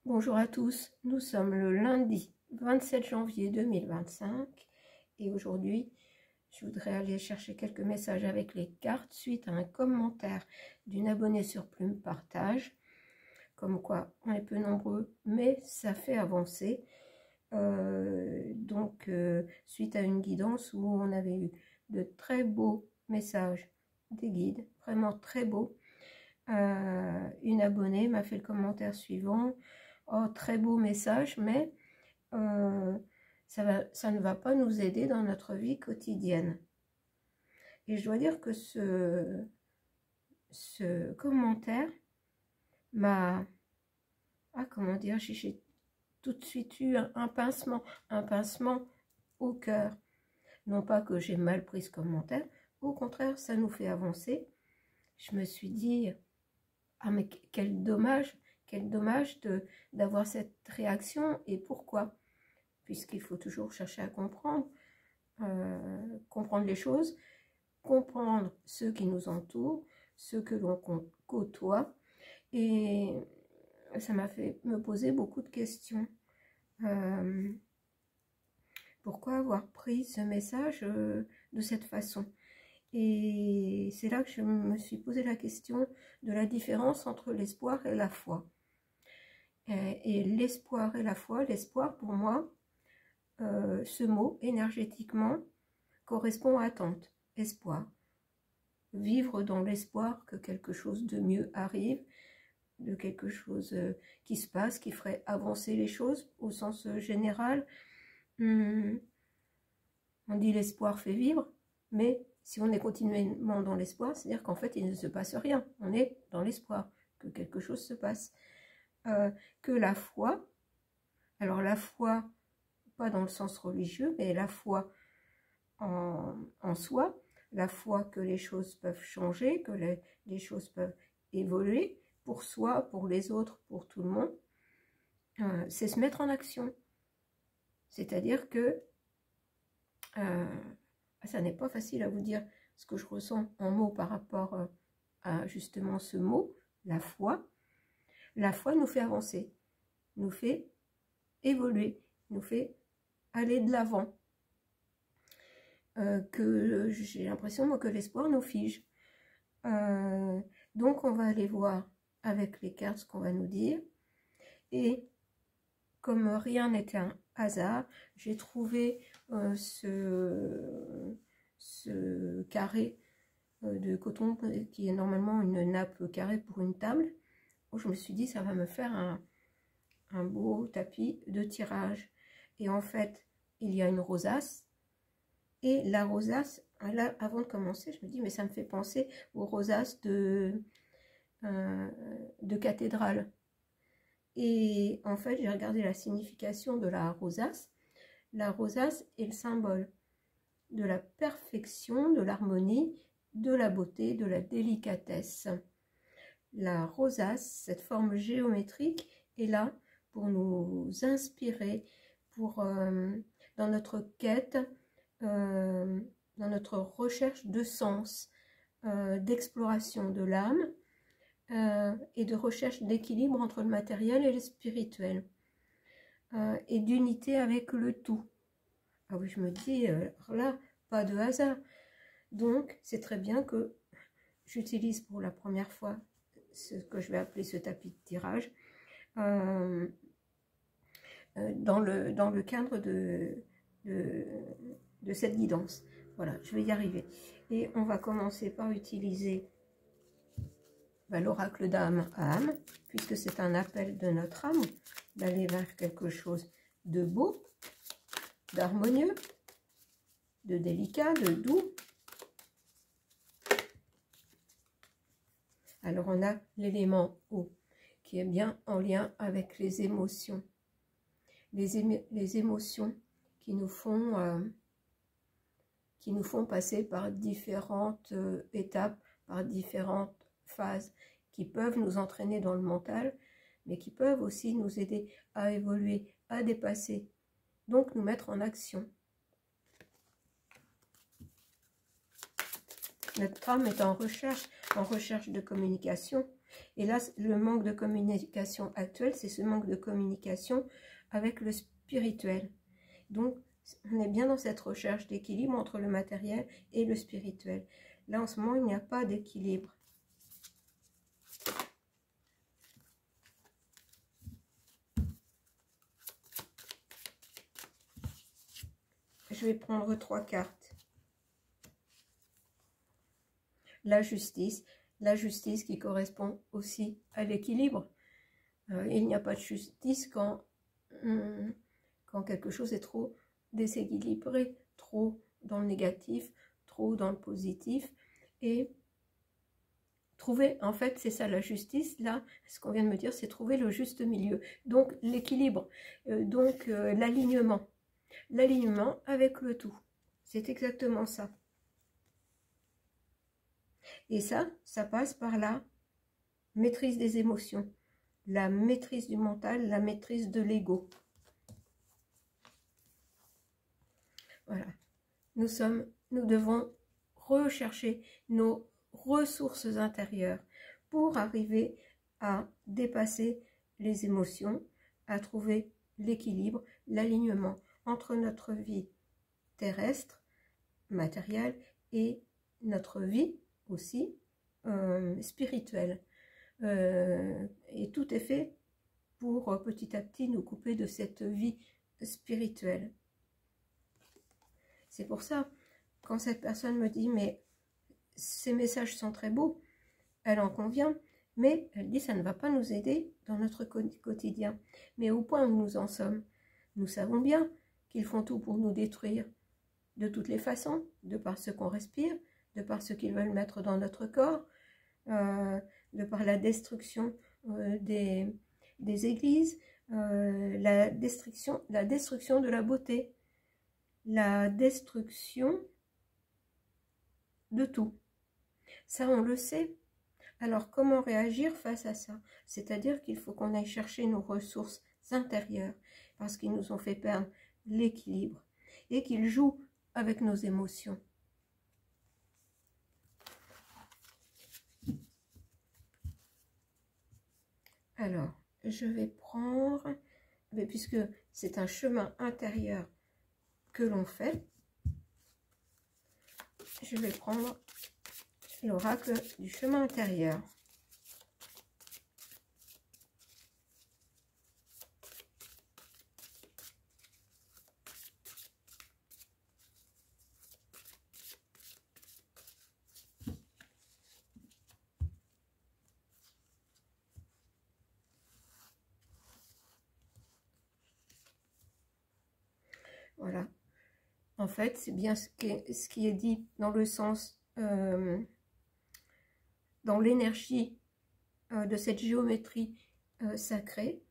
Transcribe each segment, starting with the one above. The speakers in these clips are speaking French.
Bonjour à tous, nous sommes le lundi 27 janvier 2025 et aujourd'hui je voudrais aller chercher quelques messages avec les cartes suite à un commentaire d'une abonnée sur Plume Partage, comme quoi on est peu nombreux mais ça fait avancer. Suite à une guidance où on avait eu de très beaux messages des guides, vraiment très beaux, une abonnée m'a fait le commentaire suivant: oh, très beau message, mais ça ne va pas nous aider dans notre vie quotidienne. Et je dois dire que ce commentaire m'a, comment dire, j'ai tout de suite eu un pincement au cœur. Non pas que j'ai mal pris ce commentaire, au contraire, ça nous fait avancer. Je me suis dit, ah mais quel dommage d'avoir cette réaction, et pourquoi? Puisqu'il faut toujours chercher à comprendre, comprendre les choses, comprendre ceux qui nous entourent, ceux que l'on côtoie, et ça m'a fait me poser beaucoup de questions. Pourquoi avoir pris ce message de cette façon? Et c'est là que je me suis posé la question de la différence entre l'espoir et la foi. Et l'espoir et la foi, l'espoir pour moi, ce mot énergétiquement correspond à attente, espoir. Vivre dans l'espoir que quelque chose de mieux arrive, de quelque chose qui se passe, qui ferait avancer les choses au sens général. On dit l'espoir fait vivre, mais si on est continuellement dans l'espoir, c'est-à-dire qu'en fait il ne se passe rien, on est dans l'espoir que quelque chose se passe. Que la foi, alors la foi, pas dans le sens religieux, mais la foi en soi, la foi que les choses peuvent changer, que les choses peuvent évoluer, pour soi, pour les autres, pour tout le monde, c'est se mettre en action. C'est-à-dire que ça n'est pas facile à vous dire ce que je ressens en mots par rapport à justement ce mot, la foi. La foi nous fait avancer, nous fait évoluer, nous fait aller de l'avant. Que j'ai l'impression, moi, que l'espoir nous fige. Donc on va aller voir avec les cartes ce qu'on va nous dire. Et comme rien n'était un hasard, j'ai trouvé ce carré de coton qui est normalement une nappe carrée pour une table. Je me suis dit, ça va me faire un beau tapis de tirage. Et en fait, il y a une rosace. Et la rosace, là, avant de commencer, je me dis, mais ça me fait penser aux rosaces de cathédrale. Et en fait, j'ai regardé la signification de la rosace. La rosace est le symbole de la perfection, de l'harmonie, de la beauté, de la délicatesse. La rosace, cette forme géométrique, est là pour nous inspirer, pour dans notre quête, dans notre recherche de sens, d'exploration de l'âme et de recherche d'équilibre entre le matériel et le spirituel, et d'unité avec le tout. Ah oui, je me dis, là, pas de hasard. Donc, c'est très bien que j'utilise pour la première fois ce que je vais appeler ce tapis de tirage, dans le cadre de cette guidance. Voilà, je vais y arriver. Et on va commencer par utiliser l'oracle d'âme à âme, puisque c'est un appel de notre âme d'aller vers quelque chose de beau, d'harmonieux, de délicat, de doux. Alors on a l'élément eau, qui est bien en lien avec les émotions. Les émotions qui nous font passer par différentes étapes, par différentes phases, qui peuvent nous entraîner dans le mental, mais qui peuvent aussi nous aider à évoluer, à dépasser, donc nous mettre en action. Notre âme est en recherche de communication, Et là, le manque de communication actuel, c'est ce manque de communication avec le spirituel. Donc, on est bien dans cette recherche d'équilibre entre le matériel et le spirituel. Là, en ce moment, il n'y a pas d'équilibre. Je vais prendre 3 cartes. La justice qui correspond aussi à l'équilibre. Il n'y a pas de justice quand quelque chose est trop déséquilibré, trop dans le négatif, trop dans le positif. Et trouver, en fait, c'est ça la justice, là, ce qu'on vient de me dire, c'est trouver le juste milieu. Donc l'équilibre, l'alignement. L'alignement avec le tout. C'est exactement ça. Et ça passe par la maîtrise des émotions, la maîtrise du mental, la maîtrise de l'ego. Voilà. Nous devons rechercher nos ressources intérieures pour arriver à dépasser les émotions, à trouver l'équilibre, l'alignement entre notre vie terrestre, matérielle, et notre vie aussi spirituelle. Et tout est fait pour petit à petit nous couper de cette vie spirituelle. C'est pour ça, quand cette personne me dit « mais ces messages sont très beaux », elle en convient, mais elle dit « ça ne va pas nous aider dans notre quotidien ». Mais au point où nous en sommes, nous savons bien qu'ils font tout pour nous détruire de toutes les façons, de par ce qu'on respire, de par ce qu'ils veulent mettre dans notre corps, de par la destruction des églises, la destruction de la beauté, la destruction de tout. Ça, on le sait. Alors, comment réagir face à ça? C'est-à-dire qu'il faut qu'on aille chercher nos ressources intérieures, parce qu'ils nous ont fait perdre l'équilibre, et qu'ils jouent avec nos émotions. Alors, je vais prendre, puisque c'est un chemin intérieur que l'on fait, je vais prendre l'oracle du chemin intérieur. Voilà. En fait, c'est bien ce qui est dit dans le sens, dans l'énergie de cette géométrie sacrée.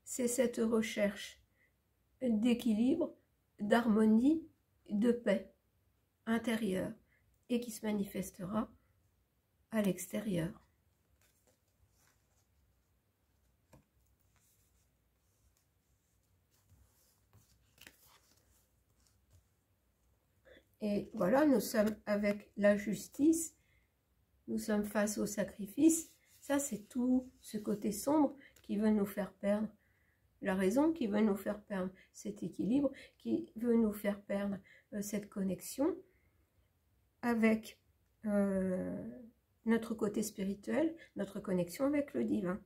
C'est cette recherche d'équilibre, d'harmonie, de paix intérieure et qui se manifestera à l'extérieur. Et voilà, nous sommes avec la justice, nous sommes face au sacrifice. Ça, c'est tout ce côté sombre qui veut nous faire perdre la raison, qui veut nous faire perdre cet équilibre, qui veut nous faire perdre cette connexion avec notre côté spirituel, notre connexion avec le divin.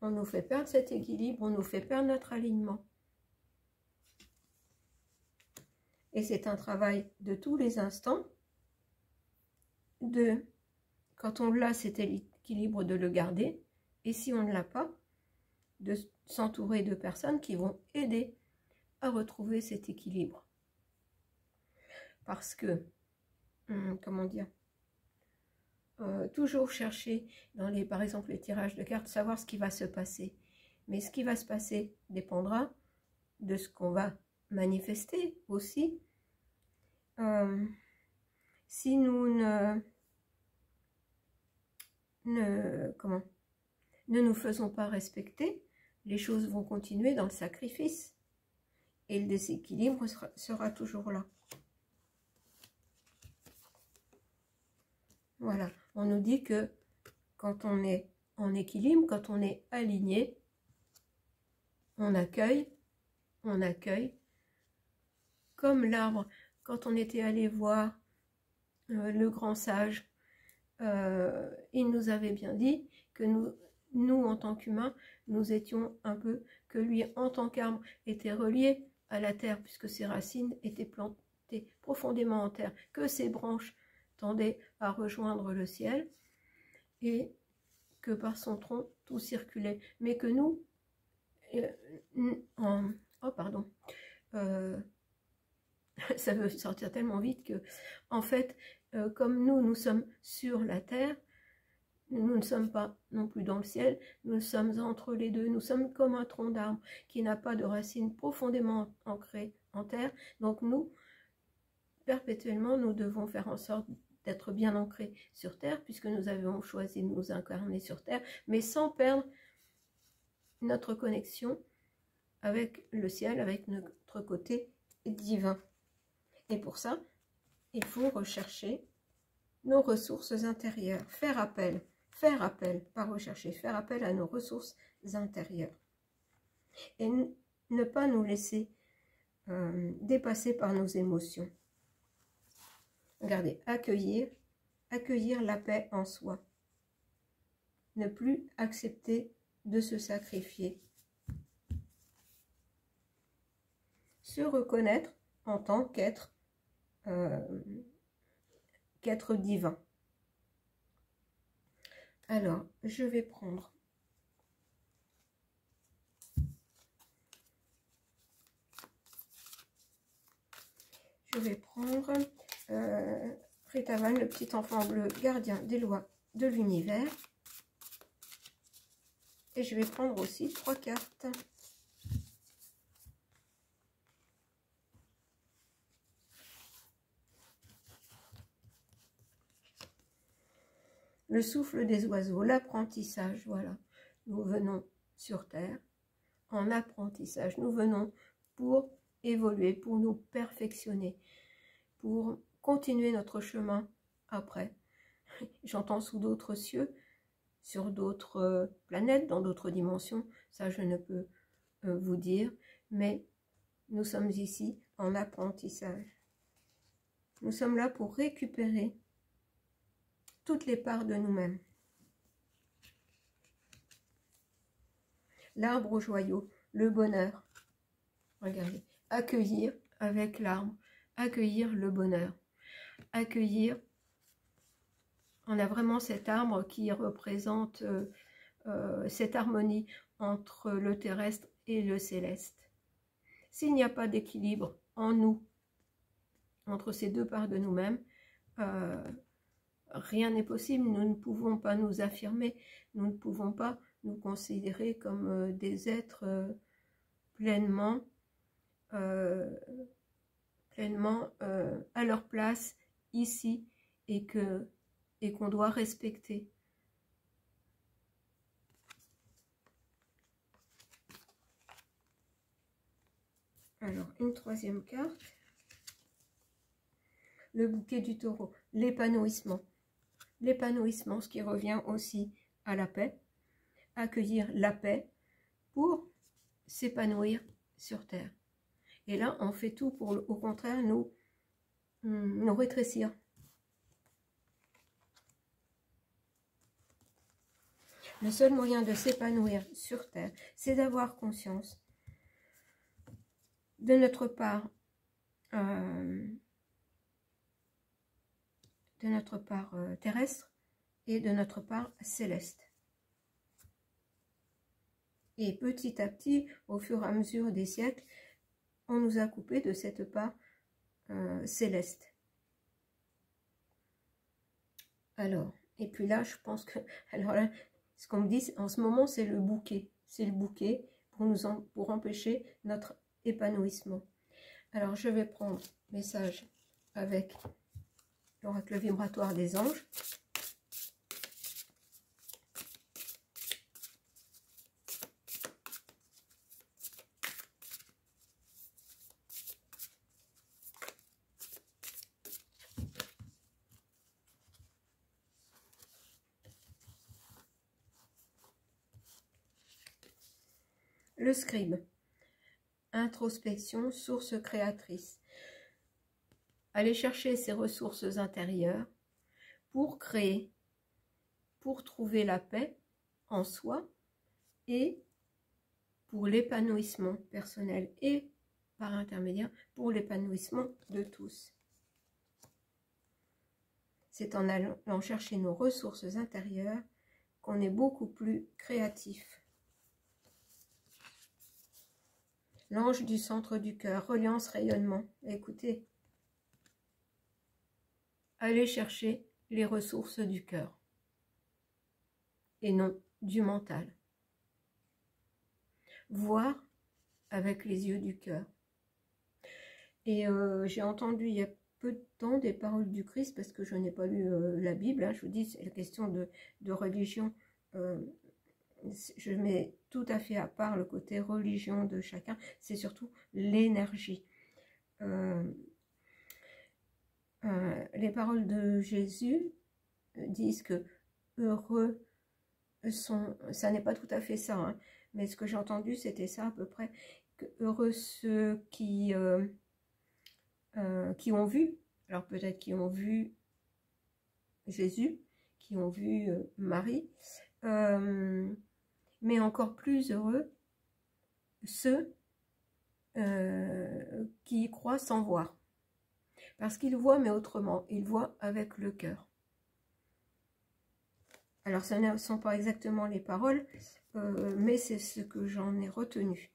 On nous fait perdre cet équilibre, on nous fait perdre notre alignement. Et c'est un travail de tous les instants, quand on l'a, cet équilibre, de le garder, et si on ne l'a pas, de s'entourer de personnes qui vont aider à retrouver cet équilibre. Parce que, comment dire, toujours chercher dans par exemple les tirages de cartes, savoir ce qui va se passer. Mais ce qui va se passer dépendra de ce qu'on va manifester aussi. Si nous ne nous faisons pas respecter, les choses vont continuer dans le sacrifice. Et le déséquilibre sera toujours là. Voilà, on nous dit que quand on est en équilibre, quand on est aligné, on accueille, comme l'arbre, quand on était allé voir le grand sage, il nous avait bien dit que nous en tant qu'humains, nous étions un peu, que lui en tant qu'arbre était relié à la terre, puisque ses racines étaient plantées profondément en terre, que ses branches tendaient à rejoindre le ciel, et que par son tronc tout circulait, mais que nous, oh pardon, ça veut sortir tellement vite que, en fait, comme nous sommes sur la terre, nous ne sommes pas non plus dans le ciel, nous sommes entre les deux, nous sommes comme un tronc d'arbre qui n'a pas de racines profondément ancrées en terre. Donc nous, perpétuellement, nous devons faire en sorte d'être bien ancrés sur terre, puisque nous avons choisi de nous incarner sur terre, mais sans perdre notre connexion avec le ciel, avec notre côté divin. Et pour ça, il faut rechercher nos ressources intérieures, faire appel, pas rechercher, faire appel à nos ressources intérieures. Et ne pas nous laisser dépasser par nos émotions. Regardez, accueillir la paix en soi. Ne plus accepter de se sacrifier. Se reconnaître en tant qu'être divin. Alors, je vais prendre Ritavan, le petit enfant bleu, gardien des lois de l'univers. Et je vais prendre aussi 3 cartes. Le souffle des oiseaux, l'apprentissage, voilà. Nous venons sur Terre en apprentissage. Nous venons pour évoluer, pour nous perfectionner, pour continuer notre chemin après. J'entends sous d'autres cieux, sur d'autres planètes, dans d'autres dimensions, ça je ne peux vous dire, mais nous sommes ici en apprentissage. Nous sommes là pour récupérer toutes les parts de nous-mêmes. L'arbre au joyau, le bonheur. Regardez, accueillir avec l'arbre, accueillir le bonheur, accueillir. On a vraiment cet arbre qui représente cette harmonie entre le terrestre et le céleste. S'il n'y a pas d'équilibre en nous, entre ces deux parts de nous-mêmes, rien n'est possible. Nous ne pouvons pas nous affirmer, nous ne pouvons pas nous considérer comme des êtres pleinement à leur place ici et qu'on doit respecter. Alors, une 3e carte. Le bouquet du taureau, l'épanouissement. L'épanouissement, ce qui revient aussi à la paix. Accueillir la paix pour s'épanouir sur Terre. Et là, on fait tout pour, au contraire, nous rétrécir. Le seul moyen de s'épanouir sur Terre, c'est d'avoir conscience de notre part terrestre et de notre part céleste. Et petit à petit, au fur et à mesure des siècles, on nous a coupé de cette part céleste. Alors, et puis là, je pense que, alors là, ce qu'on me dit en ce moment, c'est le bouquet. C'est le bouquet pour empêcher notre épanouissement. Alors, je vais prendre message avec l'oracle vibratoire des anges. Le scribe. Introspection, source créatrice. Aller chercher ses ressources intérieures pour créer, pour trouver la paix en soi et pour l'épanouissement personnel et par intermédiaire pour l'épanouissement de tous. C'est en allant chercher nos ressources intérieures qu'on est beaucoup plus créatif. L'ange du centre du cœur, reliance, rayonnement. Écoutez, allez chercher les ressources du cœur et non du mental. Voir avec les yeux du cœur. Et j'ai entendu il y a peu de temps des paroles du Christ, parce que je n'ai pas lu la Bible, hein, je vous dis, c'est la question de religion, je mets tout à fait à part le côté religion de chacun, c'est surtout l'énergie. Les paroles de Jésus disent que heureux sont, ça n'est pas tout à fait ça, hein, mais ce que j'ai entendu c'était ça à peu près, que heureux ceux qui ont vu, alors peut-être qui ont vu Jésus, qui ont vu Marie, mais encore plus heureux ceux qui y croient sans voir. Parce qu'ils voient, mais autrement, ils voient avec le cœur. Alors, ce ne sont pas exactement les paroles, mais c'est ce que j'en ai retenu.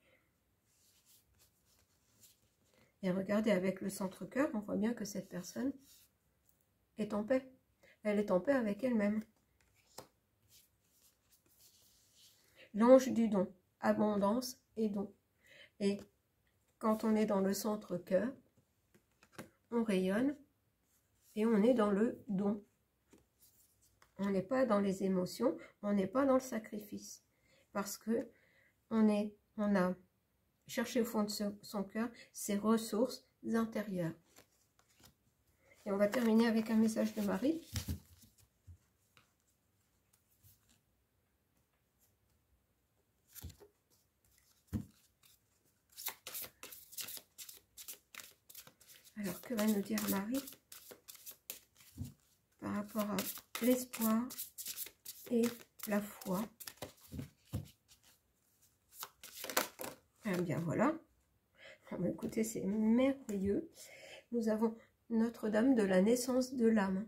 Et regardez, avec le centre-cœur, on voit bien que cette personne est en paix. Elle est en paix avec elle-même. L'ange du don, abondance et don. Et quand on est dans le centre-cœur, on rayonne et on est dans le don. On n'est pas dans les émotions, on n'est pas dans le sacrifice. Parce que on a cherché au fond de son cœur ses ressources intérieures. Et on va terminer avec un message de Marie. Alors, que va nous dire Marie par rapport à l'espoir et la foi? Eh bien, voilà. Écoutez, c'est merveilleux. Nous avons Notre-Dame de la naissance de l'âme.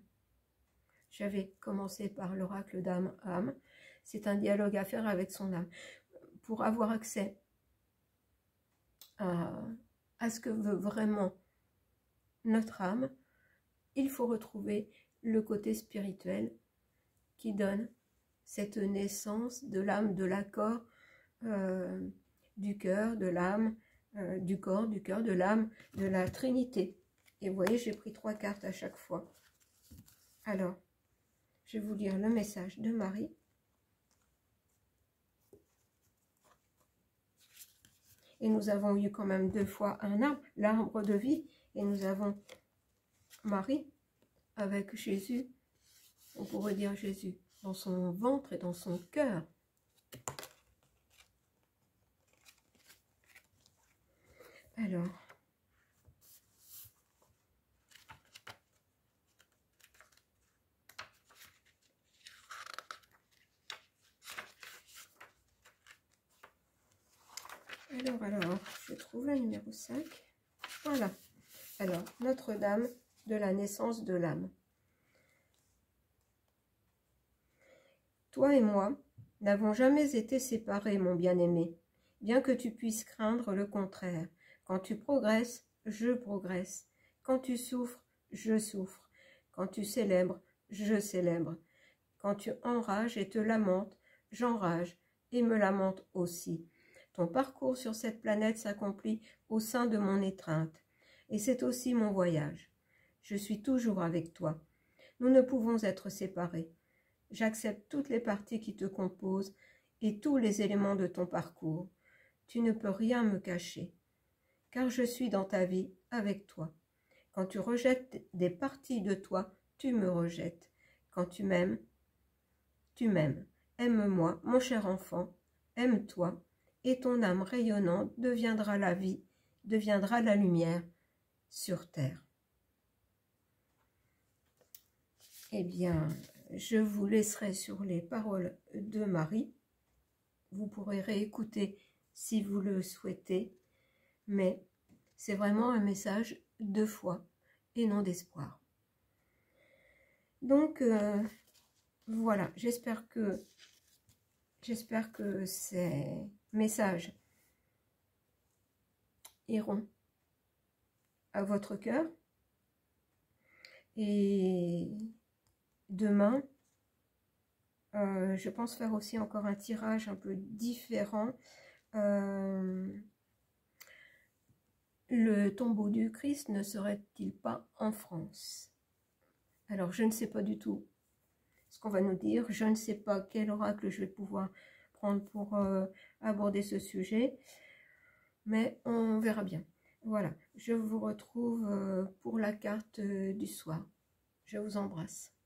J'avais commencé par l'oracle d'âme-âme. C'est un dialogue à faire avec son âme. Pour avoir accès à ce que veut vraiment notre âme, il faut retrouver le côté spirituel qui donne cette naissance de l'âme, de l'accord du cœur, de l'âme, du corps, du cœur, de l'âme, de la Trinité. Et vous voyez, j'ai pris 3 cartes à chaque fois. Alors, je vais vous lire le message de Marie. Et nous avons eu quand même 2 fois un arbre, l'arbre de vie. Et nous avons Marie avec Jésus. On pourrait dire Jésus dans son ventre et dans son cœur. Alors, je trouve le numéro 5. Voilà. Alors, Notre-Dame de la naissance de l'âme. Toi et moi n'avons jamais été séparés, mon bien-aimé, bien que tu puisses craindre le contraire. Quand tu progresses, je progresse. Quand tu souffres, je souffre. Quand tu célèbres, je célèbre. Quand tu enrages et te lamentes, j'enrage et me lamente aussi. Ton parcours sur cette planète s'accomplit au sein de mon étreinte. Et c'est aussi mon voyage. Je suis toujours avec toi. Nous ne pouvons être séparés. J'accepte toutes les parties qui te composent et tous les éléments de ton parcours. Tu ne peux rien me cacher, car je suis dans ta vie avec toi. Quand tu rejettes des parties de toi, tu me rejettes. Quand tu m'aimes, tu m'aimes. Aime-moi, mon cher enfant, aime-toi, et ton âme rayonnante deviendra la vie, deviendra la lumière sur terre. Eh bien, je vous laisserai sur les paroles de Marie. Vous pourrez réécouter si vous le souhaitez, mais c'est vraiment un message de foi et non d'espoir. Donc, voilà, j'espère que ces messages iront à votre cœur. Et demain, je pense faire aussi encore un tirage un peu différent. Le tombeau du Christ ne serait-il pas en France? Alors, je ne sais pas du tout ce qu'on va nous dire. Je ne sais pas quel oracle je vais pouvoir prendre pour aborder ce sujet. Mais on verra bien. Voilà, je vous retrouve pour la carte du soir. Je vous embrasse.